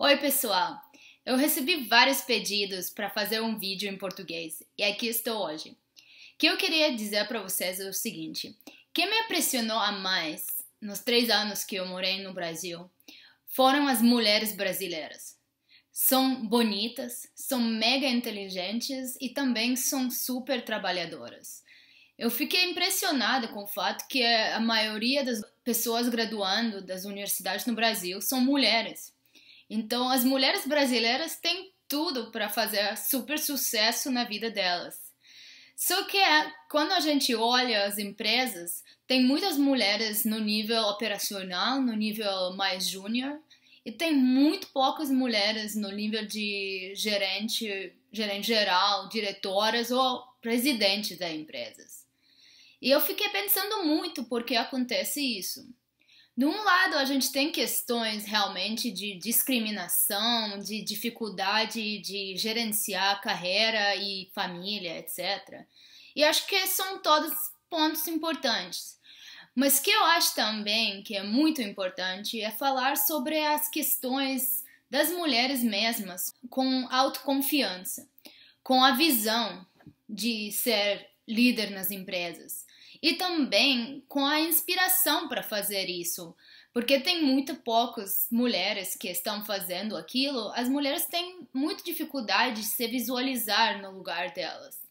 Oi, pessoal! Eu recebi vários pedidos para fazer um vídeo em português e aqui estou hoje. O que eu queria dizer para vocês é o seguinte: quem me impressionou a mais nos 3 anos que eu morei no Brasil foram as mulheres brasileiras. São bonitas, são mega inteligentes e também são super trabalhadoras. Eu fiquei impressionada com o fato que a maioria das pessoas graduando das universidades no Brasil são mulheres. Então, as mulheres brasileiras têm tudo para fazer super sucesso na vida delas. Só que quando a gente olha as empresas, tem muitas mulheres no nível operacional, no nível mais júnior, e tem muito poucas mulheres no nível de gerente geral, diretoras ou presidente das empresas. E eu fiquei pensando muito por que acontece isso. De um lado, a gente tem questões realmente de discriminação, de dificuldade de gerenciar carreira e família, etc. E acho que são todos pontos importantes. Mas o que eu acho também que é muito importante é falar sobre as questões das mulheres mesmas, com autoconfiança, com a visão de ser líder nas empresas. E também com a inspiração para fazer isso, porque tem muito poucas mulheres que estão fazendo aquilo, as mulheres têm muita dificuldade de se visualizar no lugar delas.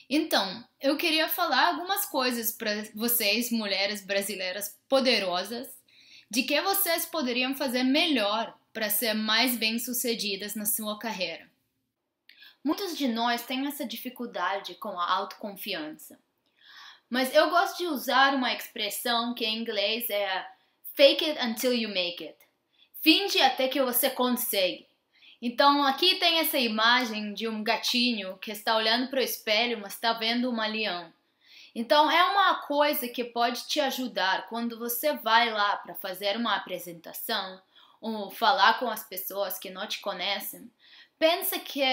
Então, eu queria falar algumas coisas para vocês, mulheres brasileiras poderosas, de que vocês poderiam fazer melhor para ser mais bem-sucedidas na sua carreira. Muitos de nós têm essa dificuldade com a autoconfiança. Mas eu gosto de usar uma expressão que em inglês é fake it until you make it. Finge até que você consegue. Então aqui tem essa imagem de um gatinho que está olhando para o espelho, mas está vendo um leão. Então é uma coisa que pode te ajudar quando você vai lá para fazer uma apresentação ou falar com as pessoas que não te conhecem. Pensa que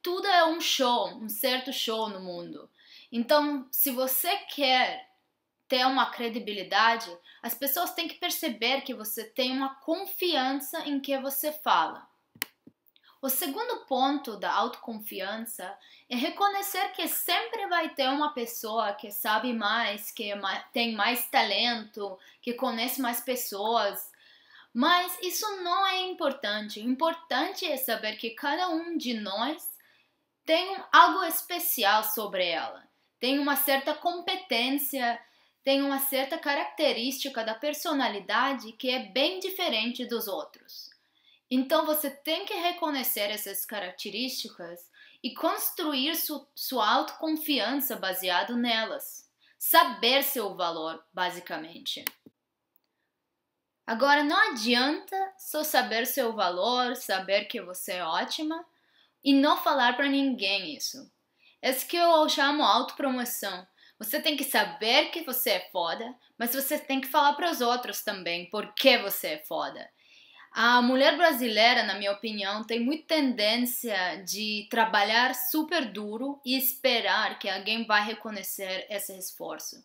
tudo é um show, um certo show no mundo. Então, se você quer ter uma credibilidade, as pessoas têm que perceber que você tem uma confiança em que você fala. O segundo ponto da autoconfiança é reconhecer que sempre vai ter uma pessoa que sabe mais, que tem mais talento, que conhece mais pessoas. Mas isso não é importante. O importante é saber que cada um de nós tem algo especial sobre ela. Tem uma certa competência, tem uma certa característica da personalidade que é bem diferente dos outros. Então você tem que reconhecer essas características e construir sua autoconfiança baseado nelas. Saber seu valor, basicamente. Agora, não adianta só saber seu valor, saber que você é ótima e não falar para ninguém isso. Isso que eu chamo autopromoção. Você tem que saber que você é foda, mas você tem que falar para os outros também por que você é foda. A mulher brasileira, na minha opinião, tem muita tendência de trabalhar super duro e esperar que alguém vai reconhecer esse esforço.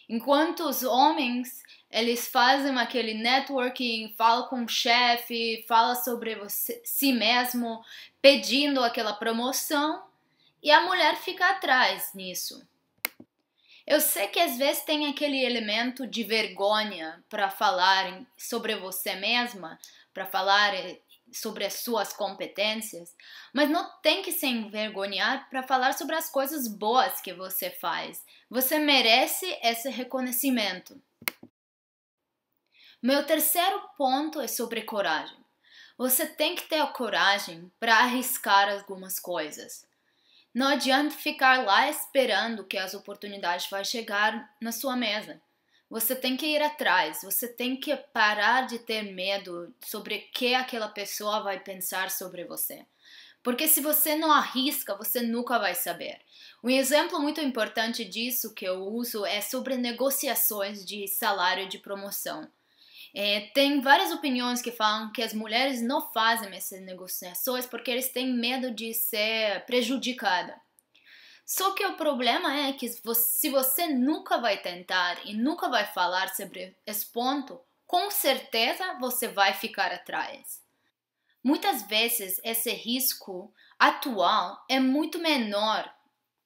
Enquanto os homens, eles fazem aquele networking, falam com o chefe, falam sobre si mesmo, pedindo aquela promoção, e a mulher fica atrás nisso. Eu sei que às vezes tem aquele elemento de vergonha para falar sobre você mesma, para falar sobre as suas competências, mas não tem que se envergonhar para falar sobre as coisas boas que você faz. Você merece esse reconhecimento. Meu terceiro ponto é sobre coragem. Você tem que ter a coragem para arriscar algumas coisas. Não adianta ficar lá esperando que as oportunidades vão chegar na sua mesa. Você tem que ir atrás, você tem que parar de ter medo sobre o que aquela pessoa vai pensar sobre você. Porque se você não arrisca, você nunca vai saber. Um exemplo muito importante disso que eu uso é sobre negociações de salário de promoção. Tem várias opiniões que falam que as mulheres não fazem essas negociações porque eles têm medo de ser prejudicada. Só que o problema é que se você nunca vai tentar e nunca vai falar sobre esse ponto, com certeza você vai ficar atrás. Muitas vezes esse risco atual é muito menor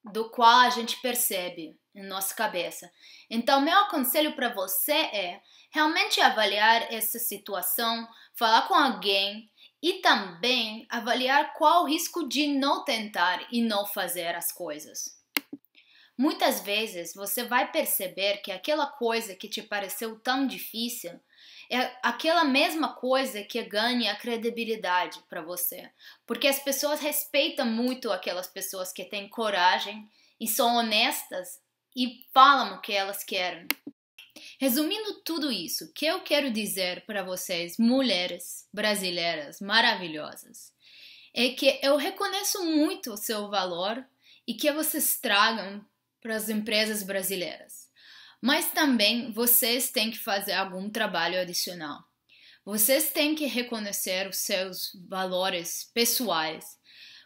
do qual a gente percebe em nossa cabeça. Então, meu conselho para você é realmente avaliar essa situação, falar com alguém e também avaliar qual o risco de não tentar e não fazer as coisas. Muitas vezes você vai perceber que aquela coisa que te pareceu tão difícil é aquela mesma coisa que ganha credibilidade para você, porque as pessoas respeitam muito aquelas pessoas que têm coragem e são honestas e falam o que elas querem. Resumindo tudo isso, o que eu quero dizer para vocês, mulheres brasileiras maravilhosas, é que eu reconheço muito o seu valor e que vocês tragam para as empresas brasileiras. Mas também vocês têm que fazer algum trabalho adicional. Vocês têm que reconhecer os seus valores pessoais.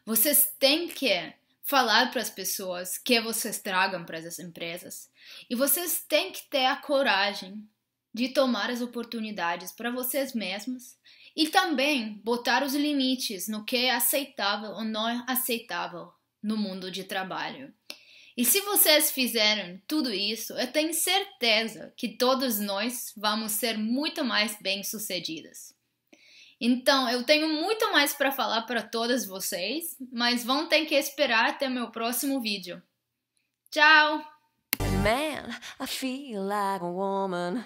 Vocês têm que falar para as pessoas que vocês tragam para as empresas. E vocês têm que ter a coragem de tomar as oportunidades para vocês mesmos e também botar os limites no que é aceitável ou não aceitável no mundo de trabalho. E se vocês fizerem tudo isso, eu tenho certeza que todos nós vamos ser muito mais bem-sucedidas. Então, eu tenho muito mais para falar para todas vocês, mas vão ter que esperar até meu próximo vídeo. Tchau! Man, I feel like a woman.